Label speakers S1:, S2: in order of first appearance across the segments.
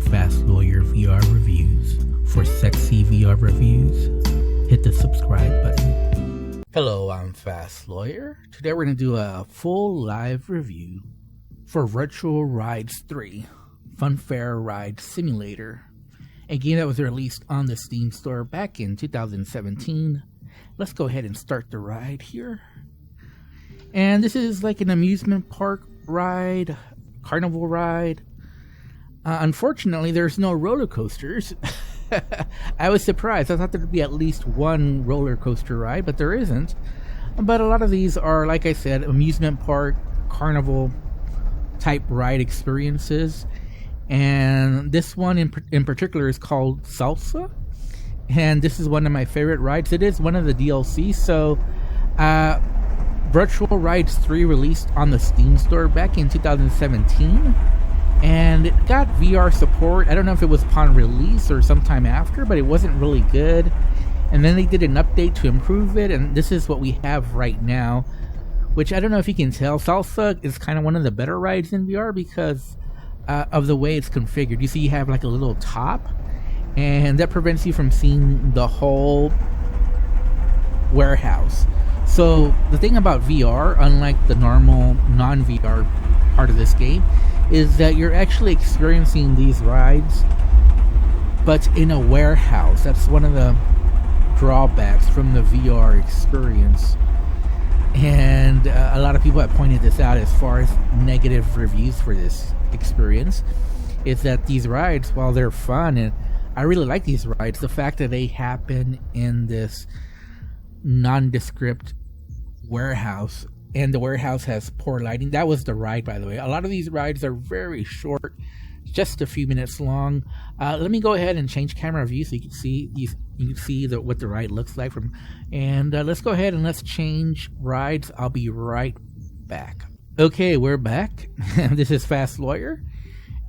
S1: Fast Lawyer VR Reviews. For sexy VR reviews, hit the subscribe button. Hello, I'm Fast Lawyer. Today we're going to do a full live review for Virtual Rides 3, Funfair Ride Simulator, a game that was released on the Steam store back in 2017. Let's go ahead and start the ride here. And this is like an amusement park ride, carnival ride. Unfortunately, there's no roller coasters. I was surprised. I thought there'd be at least one roller coaster ride, but there isn't. But a lot of these are, like I said, amusement park, carnival type ride experiences. And this one in particular is called Salsa. And this is one of my favorite rides. It is one of the DLC. So, Virtual Rides 3 released on the Steam store back in 2017. And it got VR support. I don't know if it was upon release or sometime after, but it wasn't really good. And then they did an update to improve it, and this is what we have right now. Which I don't know if you can tell, Salsa is kind of one of the better rides in VR because of the way it's configured. You see you have like a little top, and that prevents you from seeing the whole warehouse. So the thing about VR, unlike the normal non-VR part of this game, is that you're actually experiencing these rides, but in a warehouse. That's one of the drawbacks from the VR experience. And a lot of people have pointed this out as far as negative reviews for this experience, is that these rides, while they're fun, and I really like these rides, the fact that they happen in this nondescript warehouse, and the warehouse has poor lighting. That was the ride, by the way. A lot of these rides are very short, just a few minutes long. Let me go ahead and change camera view so you can see what the ride looks like from. And let's go ahead and let's change rides. I'll be right back. Okay, we're back. This is Fast Lawyer,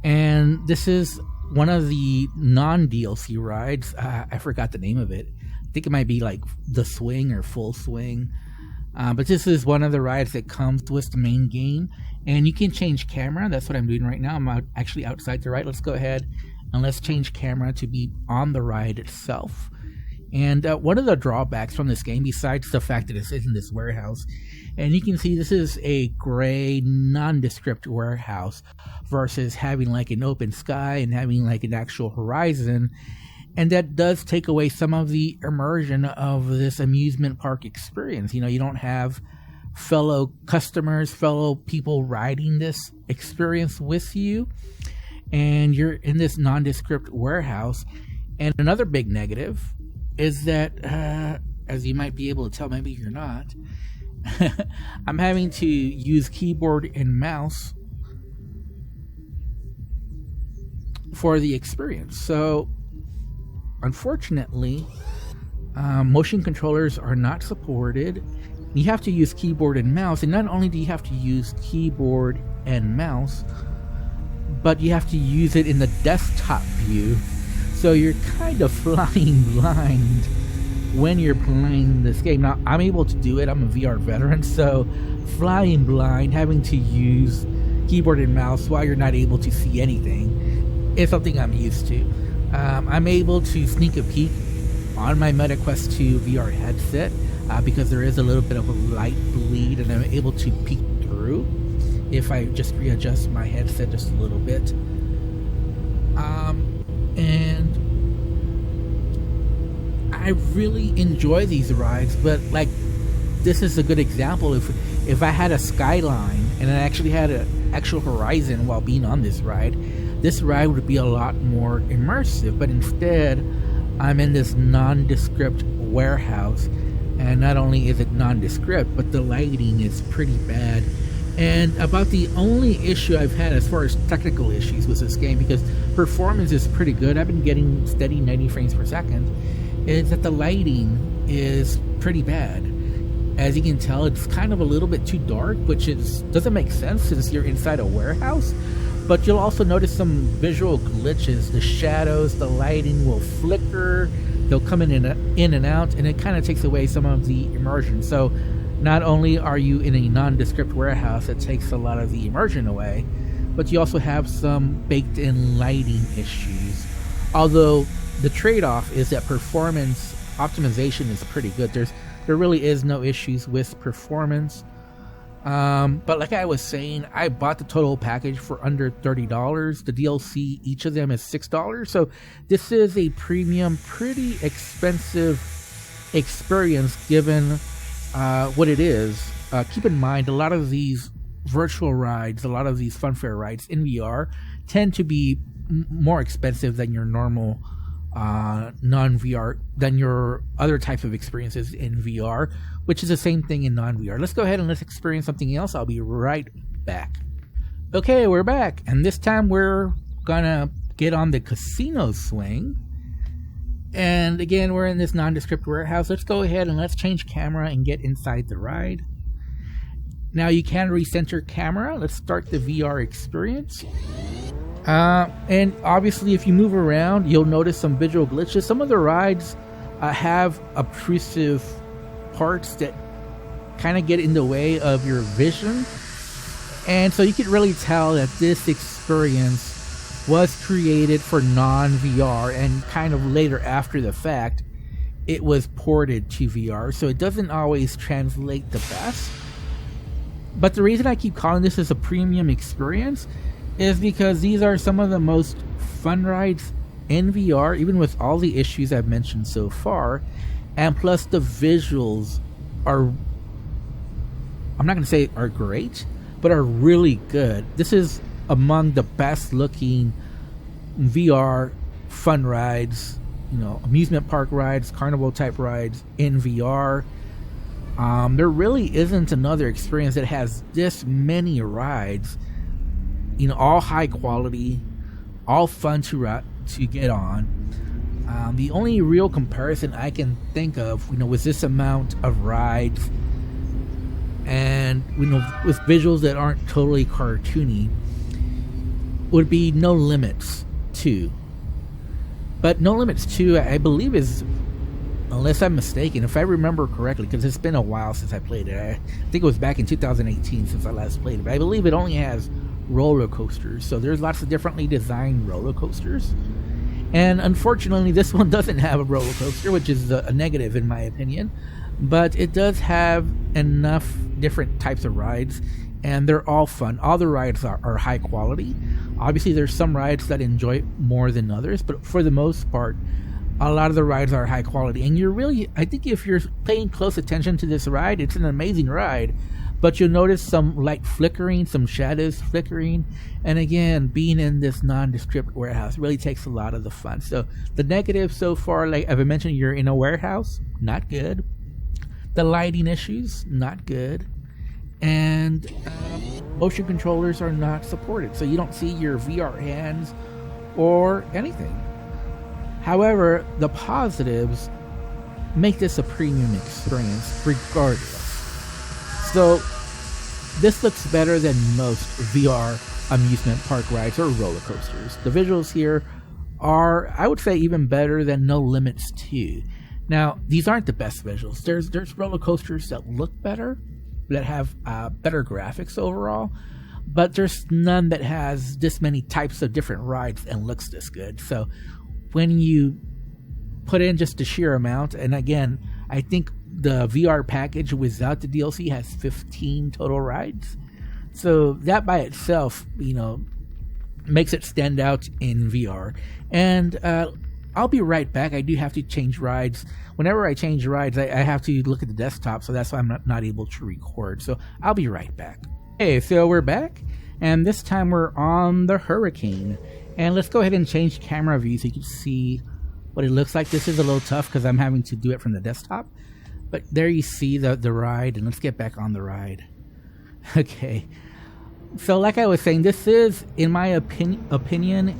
S1: and this is one of the non-DLC rides. I forgot the name of it. I think it might be like The Swing or Full Swing. But this is one of the rides that comes with the main game, and you can change camera. That's what I'm doing right now. I'm actually outside the ride. Let's go ahead and let's change camera to be on the ride itself. And one of the drawbacks from this game, besides the fact that it's in this warehouse, and you can see this is a gray nondescript warehouse versus having like an open sky and having like an actual horizon. And that does take away some of the immersion of this amusement park experience. You know, you don't have fellow customers, fellow people riding this experience with you. And you're in this nondescript warehouse. And another big negative is that, as you might be able to tell, maybe you're not, I'm having to use keyboard and mouse for the experience. So, unfortunately, motion controllers are not supported. You have to use keyboard and mouse, and not only do you have to use keyboard and mouse, but you have to use it in the desktop view. So you're kind of flying blind when you're playing this game. Now, I'm able to do it. I'm a VR veteran, so flying blind, having to use keyboard and mouse while you're not able to see anything is something I'm used to. I'm able to sneak a peek on my Meta Quest 2 VR headset because there is a little bit of a light bleed, and I'm able to peek through if I just readjust my headset just a little bit. And I really enjoy these rides, but like this is a good example. If I had a skyline and I actually had an actual horizon while being on this ride would be a lot more immersive. But instead, I'm in this nondescript warehouse, and not only is it nondescript, but the lighting is pretty bad. And about the only issue I've had as far as technical issues with this game, because performance is pretty good, I've been getting steady 90 frames per second, is that the lighting is pretty bad. As you can tell, it's kind of a little bit too dark, which doesn't make sense since you're inside a warehouse. But you'll also notice some visual glitches. The shadows, the lighting will flicker, they'll come in and out, and it kind of takes away some of the immersion. So not only are you in a nondescript warehouse that takes a lot of the immersion away, but you also have some baked-in lighting issues. Although the trade-off is that performance optimization is pretty good. There really is no issues with performance. But like I was saying, I bought the total package for under $30. The DLC, each of them is $6. So this is a premium, pretty expensive experience given what it is. Keep in mind, a lot of these virtual rides, a lot of these Funfair rides in VR tend to be more expensive than your normal non-VR, than your other types of experiences in VR, which is the same thing in non-VR. Let's go ahead and let's experience something else. I'll be right back. Okay, we're back, and this time we're gonna get on the casino swing. And again, we're in this nondescript warehouse. Let's go ahead and let's change camera and get inside the ride. Now you can recenter camera. Let's start the VR experience. And obviously if you move around, you'll notice some visual glitches. Some of the rides have obtrusive parts that kind of get in the way of your vision. And so you can really tell that this experience was created for non-VR, and kind of later after the fact, it was ported to VR. So it doesn't always translate the best. But the reason I keep calling this as a premium experience is because these are some of the most fun rides in VR, even with all the issues I've mentioned so far. And plus the visuals are, I'm not going to say are great, but are really good. This is among the best looking VR fun rides, amusement park rides, carnival type rides in VR. There really isn't another experience that has this many rides, all high quality, all fun to get on. The only real comparison I can think of, with this amount of rides and with visuals that aren't totally cartoony, would be No Limits 2. But No Limits 2, I believe, is, unless I'm mistaken, if I remember correctly, because it's been a while since I played it. I think it was back in 2018 since I last played it. But I believe it only has roller coasters. So there's lots of differently designed roller coasters. And unfortunately, this one doesn't have a roller coaster, which is a negative in my opinion. But it does have enough different types of rides, and they're all fun. All the rides are high quality. Obviously, there's some rides that enjoy it more than others, but for the most part, a lot of the rides are high quality. And I think if you're paying close attention to this ride, it's an amazing ride. But you'll notice some light flickering, some shadows flickering. And again, being in this nondescript warehouse really takes a lot of the fun. So the negative so far, like I've mentioned, you're in a warehouse, not good. The lighting issues, not good. And motion controllers are not supported. So you don't see your VR hands or anything. However, the positives make this a premium experience regardless. So this looks better than most VR amusement park rides or roller coasters. The visuals here are, I would say, even better than No Limits 2. Now, these aren't the best visuals. There's roller coasters that look better, that have better graphics overall, but there's none that has this many types of different rides and looks this good. So when you put in just the sheer amount, and again, I think the VR package without the DLC has 15 total rides. So that by itself, makes it stand out in VR. And I'll be right back. I do have to change rides. Whenever I change rides, I have to look at the desktop, so that's why I'm not able to record. So I'll be right back. Okay, so we're back, and this time we're on the Hurricane. And let's go ahead and change camera view so you can see what it looks like. This is a little tough because I'm having to do it from the desktop. But there you see the ride, and let's get back on the ride. Okay. So like I was saying, this is, in my opinion,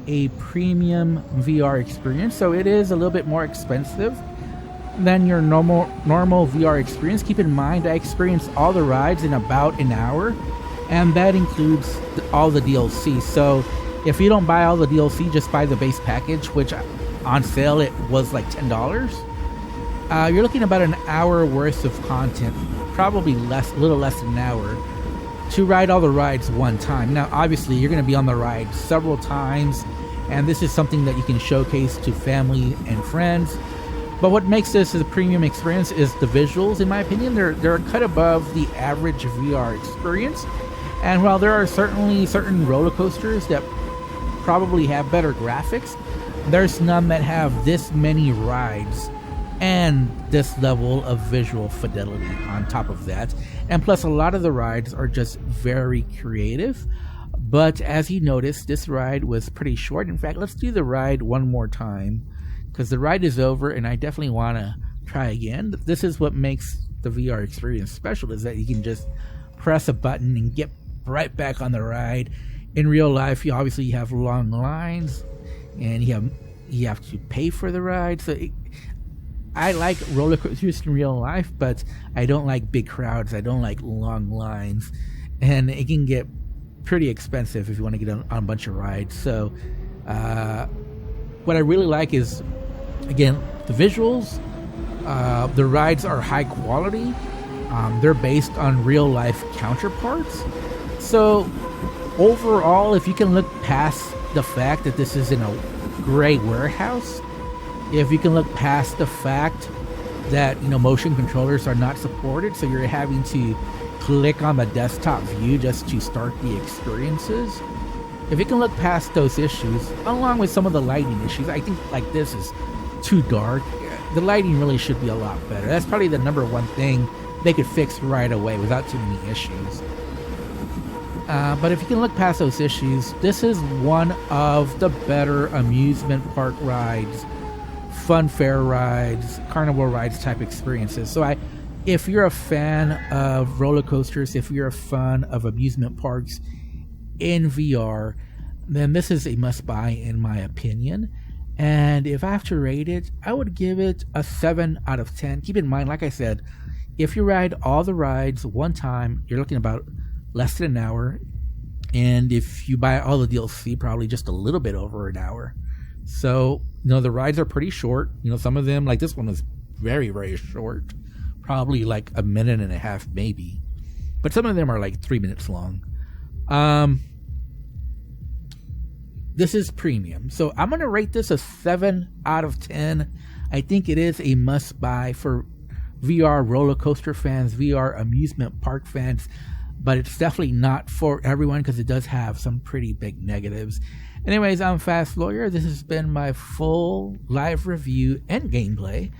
S1: a premium VR experience. So it is a little bit more expensive than your normal VR experience. Keep in mind, I experienced all the rides in about an hour, and that includes all the DLC. So if you don't buy all the DLC, just buy the base package, which on sale it was like $10. You're looking about an hour worth of content, probably less, a little less than an hour. to ride all the rides one time. Now, obviously, you're going to be on the ride several times, and this is something that you can showcase to family and friends. But what makes this a premium experience is the visuals. In my opinion, they're a cut above the average VR experience. And while there are certainly certain roller coasters that probably have better graphics, there's none that have this many rides and this level of visual fidelity on top of that. And plus, a lot of the rides are just very creative. But as you noticed, this ride was pretty short. In fact, let's do the ride one more time, because the ride is over and I definitely want to try again. This is what makes the VR experience special, is that you can just press a button and get right back on the ride. In real life, you obviously have long lines and you have to pay for the ride. So I like roller coasters in real life, but I don't like big crowds. I don't like long lines, and it can get pretty expensive if you want to get on a bunch of rides. So what I really like is, again, the visuals. The rides are high quality. They're based on real life counterparts. So overall, if you can look past the fact that this is in a gray warehouse, if you can look past the fact that, motion controllers are not supported, so you're having to click on the desktop view just to start the experiences. If you can look past those issues, along with some of the lighting issues, I think like this is too dark. The lighting really should be a lot better. That's probably the number one thing they could fix right away without too many issues. But if you can look past those issues, this is one of the better amusement park rides, Funfair rides, carnival rides type experiences. So if you're a fan of roller coasters, if you're a fan of amusement parks in VR, then this is a must buy in my opinion. And if I have to rate it, I would give it a 7 out of 10. Keep in mind, like I said, if you ride all the rides one time, you're looking about less than an hour. And if you buy all the DLC, probably just a little bit over an hour. So, the rides are pretty short. Some of them, like this one, was very, very short. Probably like a minute and a half, maybe. But some of them are like 3 minutes long. This is premium. So I'm going to rate this a 7 out of 10. I think it is a must buy for VR roller coaster fans, VR amusement park fans. But it's definitely not for everyone, because it does have some pretty big negatives. Anyways, I'm Fast Lawyer. This has been my full live review and gameplay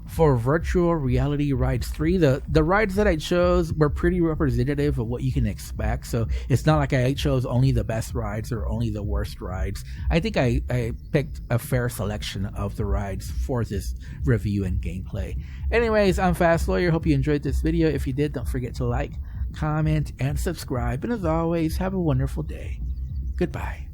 S1: for Virtual Reality Rides 3. The rides that I chose were pretty representative of what you can expect. So it's not like I chose only the best rides or only the worst rides. I think I picked a fair selection of the rides for this review and gameplay. Anyways, I'm Fast Lawyer. Hope you enjoyed this video. If you did, don't forget to like, comment, and subscribe. And as always, have a wonderful day. Goodbye.